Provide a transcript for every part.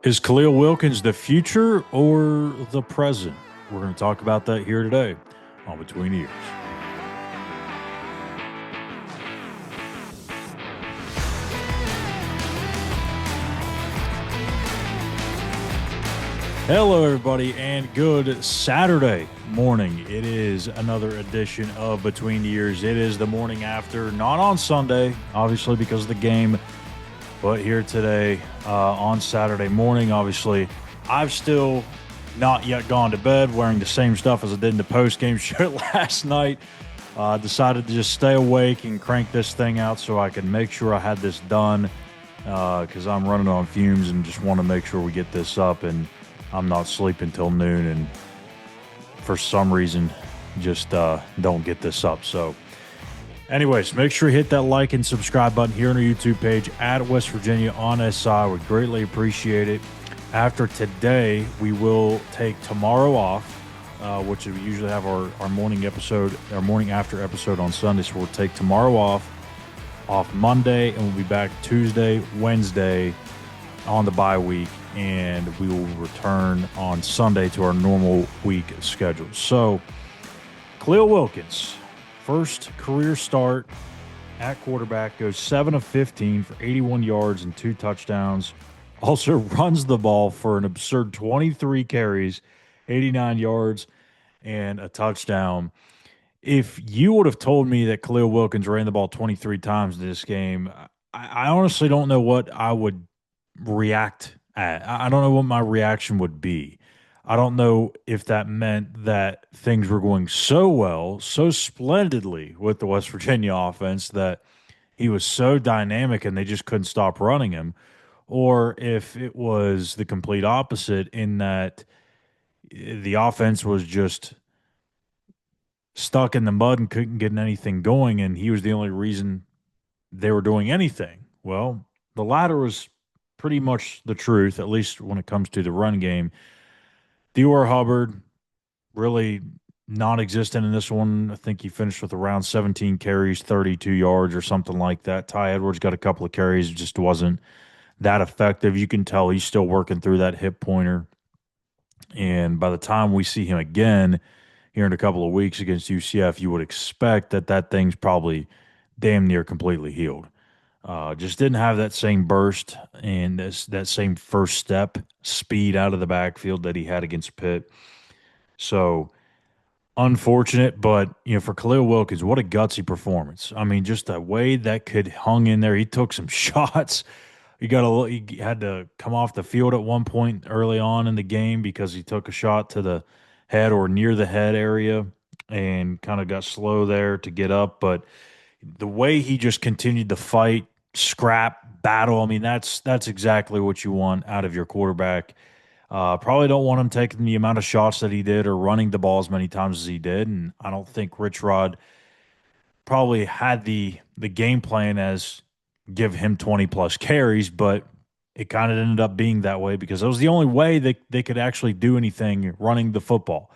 Is Khalil Wilkins the future or the present? We're going to talk about that here today on Between The Eers. Hello, everybody, and good Saturday morning. It is another edition of Between The Eers. It is the morning after, not on Sunday, obviously, because of the game, but here today on Saturday morning. Obviously, I've still not yet gone to bed wearing the same stuff as I did in the post-game show last night. Decided to just stay awake and crank this thing out so I can make sure I had this done because I'm running on fumes and just want to make sure we get this up, and I'm not sleeping till noon, and for some reason just don't get this up. So anyways, make sure you hit that like and subscribe button here on our YouTube page at West Virginia on SI. We greatly appreciate it. After today, we will take tomorrow off, which we usually have our morning episode, our morning after episode on Sunday. So we'll take tomorrow off Monday, and we'll be back Tuesday, Wednesday on the bye week, and we will return on Sunday to our normal week schedule. So Khalil Wilkins, first career start at quarterback, goes 7 of 15 for 81 yards and 2 touchdowns. Also runs the ball for an absurd 23 carries, 89 yards, and a touchdown. If you would have told me that Khalil Wilkins ran the ball 23 times in this game, I honestly don't know what I would react at. I don't know what my reaction would be. I don't know if that meant that things were going so well, so splendidly with the West Virginia offense that he was so dynamic and they just couldn't stop running him, or if it was the complete opposite in that the offense was just stuck in the mud and couldn't get anything going, and he was the only reason they were doing anything. Well, the latter was pretty much the truth, at least when it comes to the run game. Dior Hubbard, really non-existent in this one. I think he finished with around 17 carries, 32 yards or something like that. Ty Edwards got a couple of carries, just wasn't that effective. You can tell he's still working through that hip pointer. And by the time we see him again here in a couple of weeks against UCF, you would expect that that thing's probably damn near completely healed. Just didn't have that same burst and that same first step speed out of the backfield that he had against Pitt. So unfortunate, but for Khalil Wilkins, what a gutsy performance. I mean, just the way that kid hung in there. He took some shots. He had to come off the field at one point early on in the game because he took a shot to the head or near the head area and kind of got slow there to get up. But the way he just continued to fight, scrap, battle, I mean, that's exactly what you want out of your quarterback. Probably don't want him taking the amount of shots that he did or running the ball as many times as he did. And I don't think Rich Rod probably had the game plan as give him 20-plus carries, but it kind of ended up being that way because it was the only way they could actually do anything running the football.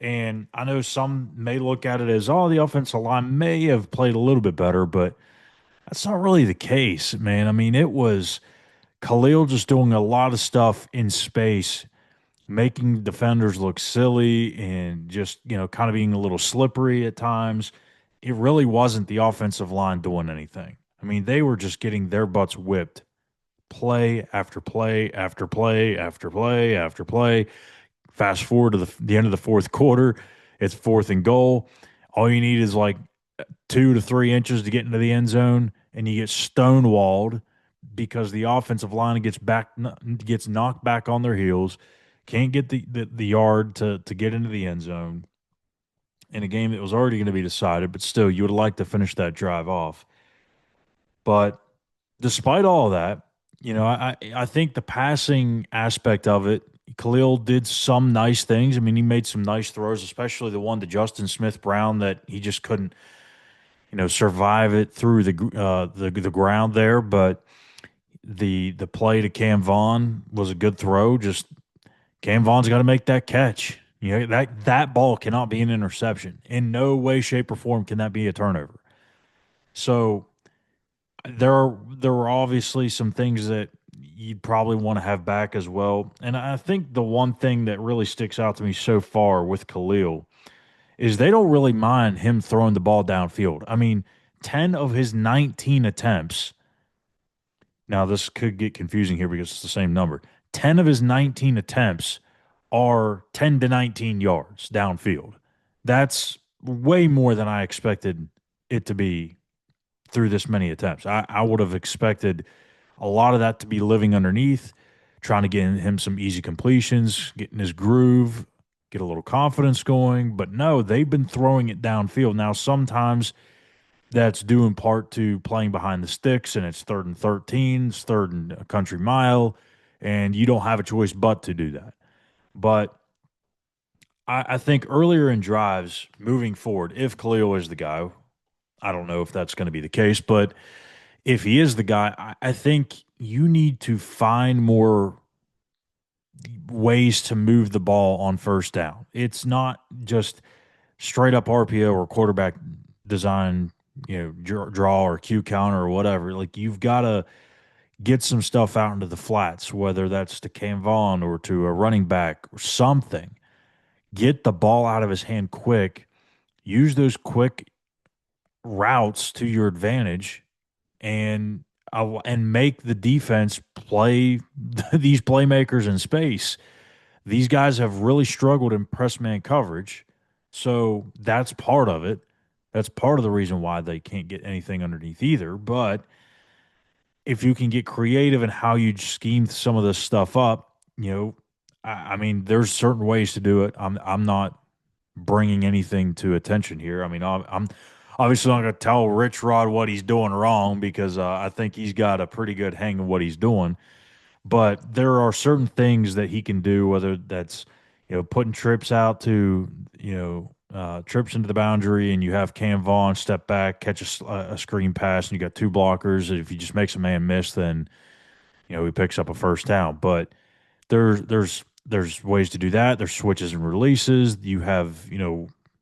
And I know some may look at it as, oh, the offensive line may have played a little bit better, but that's not really the case, man. I mean, it was Khalil just doing a lot of stuff in space, making defenders look silly and just, kind of being a little slippery at times. It really wasn't the offensive line doing anything. I mean, they were just getting their butts whipped play after play after play after play after play. Fast forward to the end of the fourth quarter, it's 4th and goal. All you need is like 2 to 3 inches to get into the end zone, and you get stonewalled because the offensive line gets knocked back on their heels, can't get the yard to get into the end zone in a game that was already going to be decided. But still, you would like to finish that drive off. But despite all of that, I think the passing aspect of it, Khalil did some nice things. I mean, he made some nice throws, especially the one to Justin Smith-Brown that he just couldn't, survive it through the ground there. But the play to Cam Vaughn was a good throw. Just Cam Vaughn's got to make that catch. That ball cannot be an interception. In no way, shape, or form can that be a turnover. So there were obviously some things that you'd probably want to have back as well. And I think the one thing that really sticks out to me so far with Khalil is they don't really mind him throwing the ball downfield. I mean, 10 of his 19 attempts, now this could get confusing here because it's the same number. 10 of his 19 attempts are 10 to 19 yards downfield. That's way more than I expected it to be through this many attempts. I would have expected a lot of that to be living underneath, trying to get him some easy completions, getting his groove, get a little confidence going. But no, they've been throwing it downfield. Now, sometimes that's due in part to playing behind the sticks, and it's 3rd and 13, it's third and a country mile, and you don't have a choice but to do that. But I think earlier in drives, moving forward, if Khalil is the guy, I don't know if that's going to be the case, but if he is the guy, I think you need to find more ways to move the ball on first down. It's not just straight up RPO or quarterback design, draw or cue counter or whatever. Like you've got to get some stuff out into the flats, whether that's to Cam Vaughn or to a running back or something. Get the ball out of his hand quick. Use those quick routes to your advantage and make the defense play these playmakers in space. These guys have really struggled in press man coverage, so that's part of it. That's part of the reason why they can't get anything underneath either. But if you can get creative in how you scheme some of this stuff up, I mean, there's certain ways to do it. I'm not bringing anything to attention here. I mean, I'm obviously not going to tell Rich Rod what he's doing wrong because I think he's got a pretty good hang of what he's doing. But there are certain things that he can do, whether that's putting trips out to trips into the boundary, and you have Cam Vaughn step back, catch a screen pass, and you got two blockers. And if he just makes a man miss, then he picks up a first down. But there's ways to do that. There's switches and releases. You have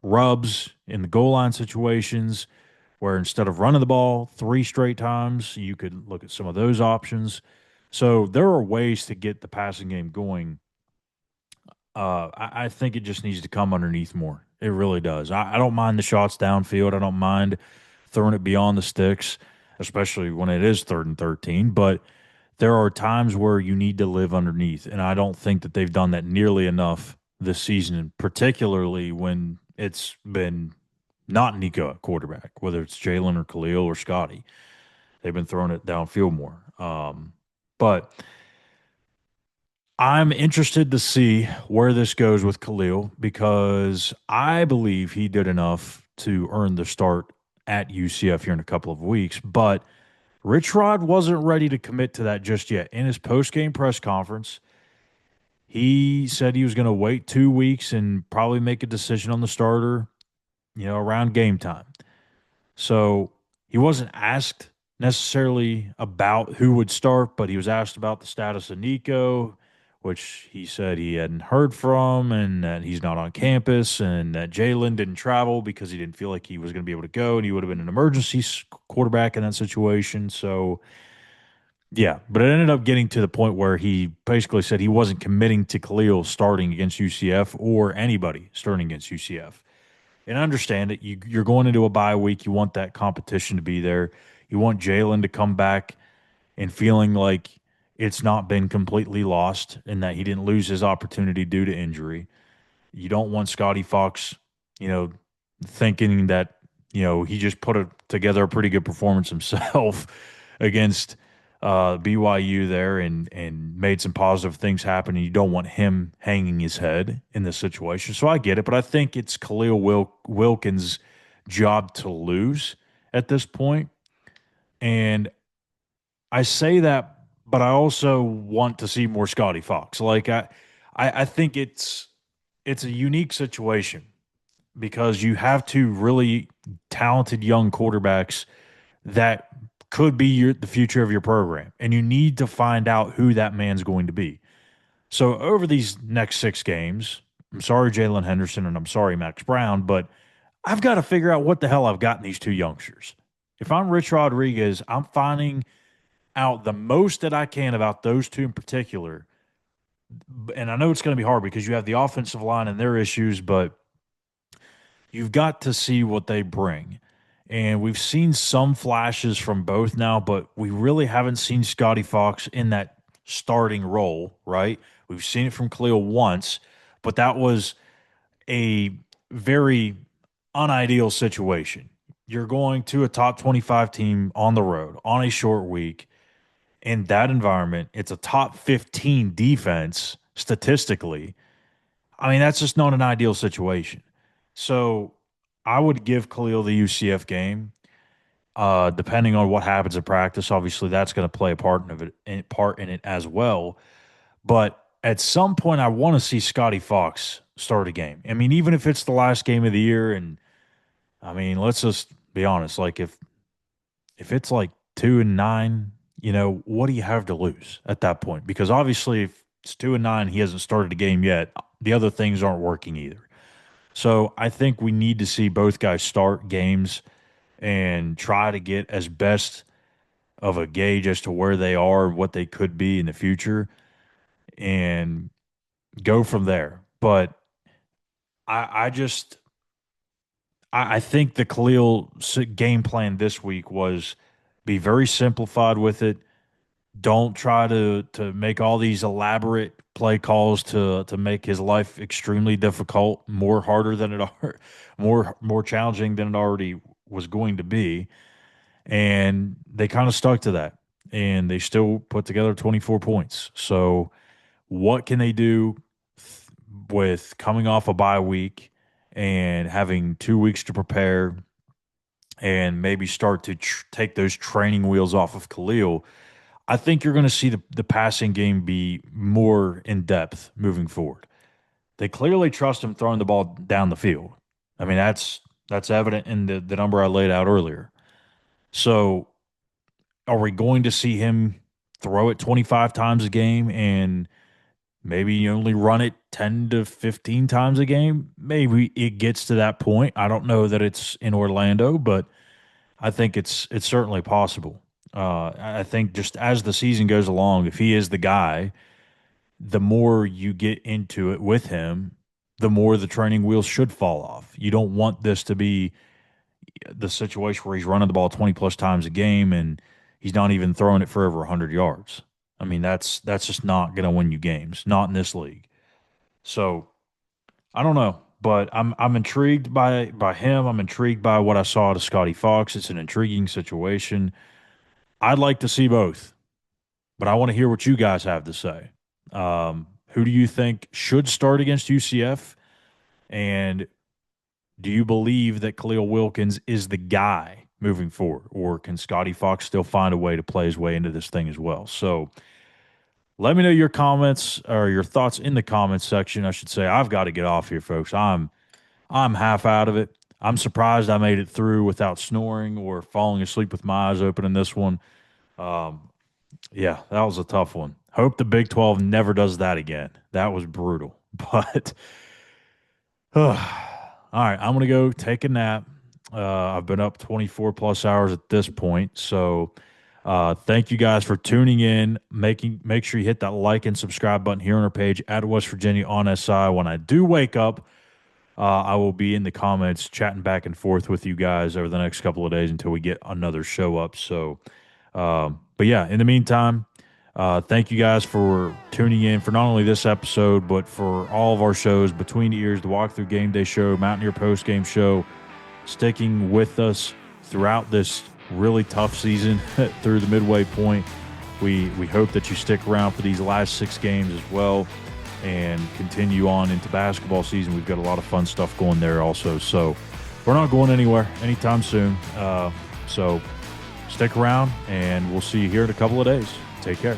rubs in the goal line situations where instead of running the ball 3 straight times, you could look at some of those options. So there are ways to get the passing game going. I think it just needs to come underneath more. It really does. I don't mind the shots downfield. I don't mind throwing it beyond the sticks, especially when it is 3rd and 13. But there are times where you need to live underneath, and I don't think that they've done that nearly enough this season, particularly when it's been not Nico at quarterback, whether it's Jalen or Khalil or Scotty. They've been throwing it downfield more. But I'm interested to see where this goes with Khalil because I believe he did enough to earn the start at UCF here in a couple of weeks. But Rich Rod wasn't ready to commit to that just yet. In his post-game press conference, he said he was going to wait 2 weeks and probably make a decision on the starter, around game time. So he wasn't asked necessarily about who would start, but he was asked about the status of Nico, which he said he hadn't heard from, and that he's not on campus, and that Jalen didn't travel because he didn't feel like he was going to be able to go, and he would have been an emergency quarterback in that situation. So, yeah, but it ended up getting to the point where he basically said he wasn't committing to Khalil starting against UCF or anybody starting against UCF. And I understand it. You're going into a bye week. You want that competition to be there. You want Jalen to come back and feeling like it's not been completely lost and that he didn't lose his opportunity due to injury. You don't want Scotty Fox, thinking that, he just together a pretty good performance himself against BYU there and made some positive things happen, and you don't want him hanging his head in this situation. So I get it, but I think it's Khalil Wilkins' job to lose at this point. And I say that, but I also want to see more Scotty Fox. Like I think it's a unique situation because you have two really talented young quarterbacks that could be the future of your program, and you need to find out who that man's going to be. So over these next 6 games, I'm sorry, Jalen Henderson, and I'm sorry, Max Brown, but I've got to figure out what the hell I've got in these two youngsters. If I'm Rich Rodriguez, I'm finding out the most that I can about those two in particular. And I know it's going to be hard because you have the offensive line and their issues, but you've got to see what they bring. And we've seen some flashes from both now, but we really haven't seen Scotty Fox in that starting role, right? We've seen it from Khalil once, but that was a very unideal situation. You're going to a top 25 team on the road on a short week. In that environment, it's a top 15 defense statistically. I mean, that's just not an ideal situation. So I would give Khalil the UCF game. Depending on what happens in practice, obviously that's going to play a part in it as well. But at some point, I want to see Scotty Fox start a game. I mean, even if it's the last game of the year, and I mean, let's just be honest. Like if it's like 2-9, what do you have to lose at that point? Because obviously, if it's 2-9, he hasn't started a game yet. The other things aren't working either. So I think we need to see both guys start games and try to get as best of a gauge as to where they are, what they could be in the future, and go from there. But I think the Khalil game plan this week was be very simplified with it. Don't try to make all these elaborate play calls to make his life extremely difficult, more harder than more challenging than it already was going to be. And they kind of stuck to that. And they still put together 24 points. So what can they do with coming off a bye week and having 2 weeks to prepare and maybe start to take those training wheels off of Khalil? I think you're going to see the passing game be more in depth moving forward. They clearly trust him throwing the ball down the field. I mean, that's evident in the number I laid out earlier. So are we going to see him throw it 25 times a game and maybe only run it 10 to 15 times a game? Maybe it gets to that point. I don't know that it's in Orlando, but I think it's certainly possible. I think just as the season goes along, if he is the guy, the more you get into it with him, the more the training wheels should fall off. You don't want this to be the situation where he's running the ball 20 plus times a game and he's not even throwing it for over 100 yards. I mean, that's just not going to win you games, not in this league. So I don't know, but I'm intrigued by him. I'm intrigued by what I saw to Scotty Fox. It's an intriguing situation. I'd like to see both, but I want to hear what you guys have to say. Who do you think should start against UCF? And do you believe that Khalil Wilkins is the guy moving forward, or can Scotty Fox still find a way to play his way into this thing as well? So let me know your comments or your thoughts in the comments section. I should say I've got to get off here, folks. I'm half out of it. I'm surprised I made it through without snoring or falling asleep with my eyes open in this one. Yeah, that was a tough one. Hope the Big 12 never does that again. That was brutal. But all right, I'm going to go take a nap. I've been up 24 plus hours at this point. So thank you guys for tuning in. Make sure you hit that like and subscribe button here on our page at West Virginia on SI. When I do wake up, I will be in the comments chatting back and forth with you guys over the next couple of days until we get another show up. So, but yeah, in the meantime, thank you guys for tuning in for not only this episode, but for all of our shows, Between the Eers, the Walk Thru GameDay Show, Mountaineer Postgame Show, sticking with us throughout this really tough season through the midway point. We hope that you stick around for these last 6 games as well and continue on into basketball season. We've got a lot of fun stuff going there also. So we're not going anywhere anytime soon. So stick around, and we'll see you here in a couple of days. Take care.